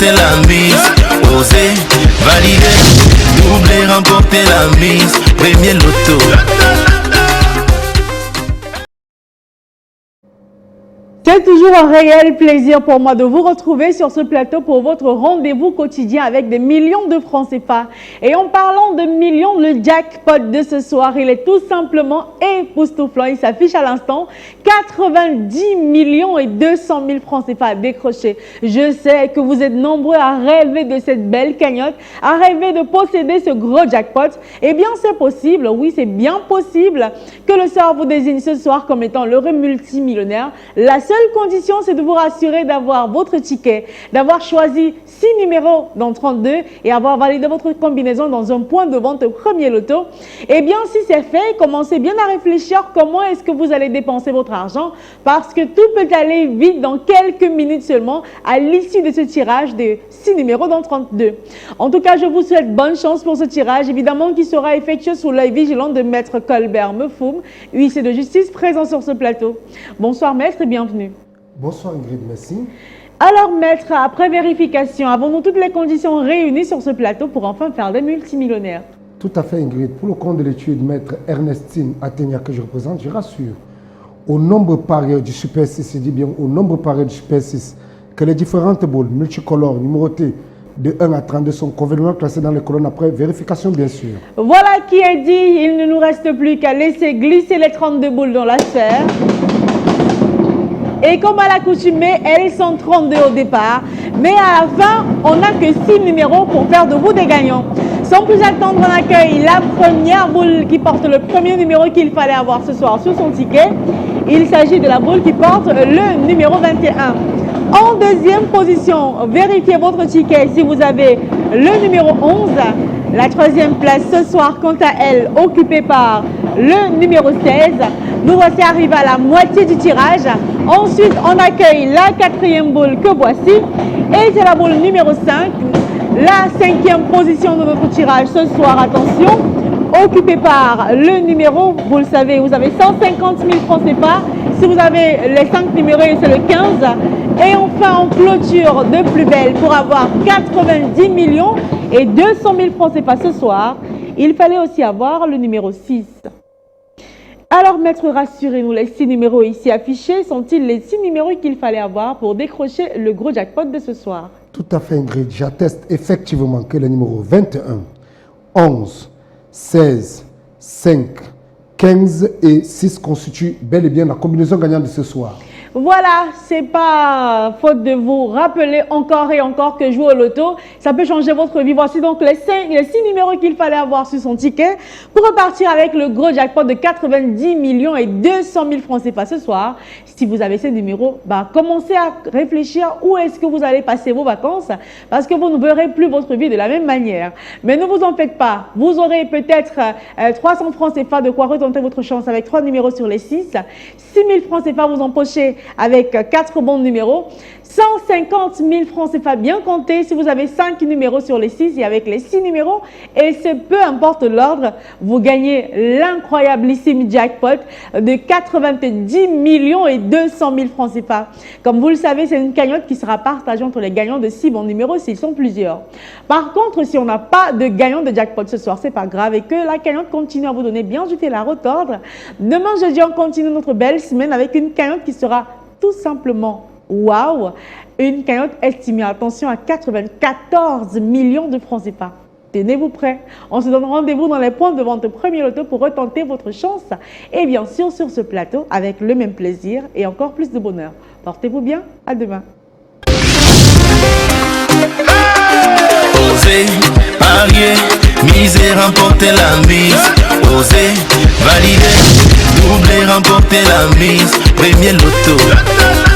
remporter la mise. Osez, valider, doubler, remporter la mise. Premier loto. C'est toujours un réel plaisir pour moi de vous retrouver sur ce plateau pour votre rendez-vous quotidien avec des millions de francs CFA. Et en parlant de millions, le jackpot de ce soir, il est tout simplement époustouflant. Il s'affiche à l'instant 90 millions et 200 000 francs CFA décrochés. Je sais que vous êtes nombreux à rêver de cette belle cagnotte, à rêver de posséder ce gros jackpot. Eh bien, c'est possible, oui, c'est bien possible que le sort vous désigne ce soir comme étant l'heureux multimillionnaire. La seule condition, c'est de vous rassurer d'avoir votre ticket, d'avoir choisi 6 numéros dans 32 et avoir validé votre combinaison dans un point de vente premier loto. Eh bien, si c'est fait, commencez bien à réfléchir comment est-ce que vous allez dépenser votre argent parce que tout peut aller vite dans quelques minutes seulement à l'issue de ce tirage de 6 numéros dans 32. En tout cas, je vous souhaite bonne chance pour ce tirage, évidemment qui sera effectué sous l'œil vigilant de Maître Colbert Mefoum, huissier de justice présent sur ce plateau. Bonsoir Maître et bienvenue. Bonsoir Ingrid, merci. Alors Maître, après vérification, avons-nous toutes les conditions réunies sur ce plateau pour enfin faire des multimillionnaires? Tout à fait Ingrid. Pour le compte de l'étude Maître Ernestine Athénia que je représente, je rassure au nombre pareil du Super 6, je dis bien au nombre pareil du Super 6, que les différentes boules multicolores numérotées de 1 à 32 sont convenablement classées dans les colonnes après vérification bien sûr. Voilà qui est dit, il ne nous reste plus qu'à laisser glisser les 32 boules dans la sphère. Et comme à l'accoutumée, elles sont 32 au départ. Mais à la fin, on n'a que 6 numéros pour faire de vous des gagnants. Sans plus attendre, on accueille la première boule qui porte le premier numéro qu'il fallait avoir ce soir sur son ticket. Il s'agit de la boule qui porte le numéro 21. En deuxième position, vérifiez votre ticket si vous avez le numéro 11. La troisième place ce soir, quant à elle, occupée par le numéro 16. Nous voici arrivés à la moitié du tirage. Ensuite, on accueille la quatrième boule que voici. Et c'est la boule numéro 5. La cinquième position de notre tirage ce soir, attention, occupée par le numéro, vous le savez, vous avez 150 000 francs CFA. Si vous avez les 5 numéros, c'est le 15. Et enfin, en clôture de plus belle pour avoir 90 millions et 200 000 francs CFA ce soir, il fallait aussi avoir le numéro 6. Alors, maître, rassurez-nous, les 6 numéros ici affichés sont-ils les 6 numéros qu'il fallait avoir pour décrocher le gros jackpot de ce soir? Tout à fait Ingrid, j'atteste effectivement que les numéros 21, 11, 16, 5, 15 et 6 constituent bel et bien la combinaison gagnante de ce soir. Voilà, c'est pas faute de vous rappeler encore et encore que jouer au loto, ça peut changer votre vie. Voici donc les 6 numéros qu'il fallait avoir sur son ticket pour repartir avec le gros jackpot de 90 millions et 200 000 francs CFA ce soir. Si vous avez ces numéros, commencez à réfléchir où est-ce que vous allez passer vos vacances parce que vous ne verrez plus votre vie de la même manière. Mais ne vous en faites pas, vous aurez peut-être 300 francs CFA de quoi retenter votre chance avec 3 numéros sur les 6, 6 000 francs CFA vous empochez avec 4 bons numéros, 150 000 francs CFA bien comptés si vous avez 5 numéros sur les 6 et avec les 6 numéros, et ce peu importe l'ordre, vous gagnez l'incroyablissime jackpot de 90 millions et 200 000 francs CFA. Comme vous le savez, c'est une cagnotte qui sera partagée entre les gagnants de 6 bons numéros s'ils sont plusieurs. Par contre, si on n'a pas de gagnant de jackpot ce soir, c'est pas grave et que la cagnotte continue à vous donner bien du fil à retordre, demain jeudi, on continue notre belle semaine avec une cagnotte qui sera tout simplement waouh, une cagnotte estimée, attention, à 94 millions de francs CFA. Tenez-vous prêts. On se donne rendez-vous dans les points de vente premier loto pour retenter votre chance. Et bien sûr, sur ce plateau, avec le même plaisir et encore plus de bonheur. Portez-vous bien. À demain. Osez, parier, miser, remporter la mise. Osez, valider, doubler, remporter la mise. Premier loto.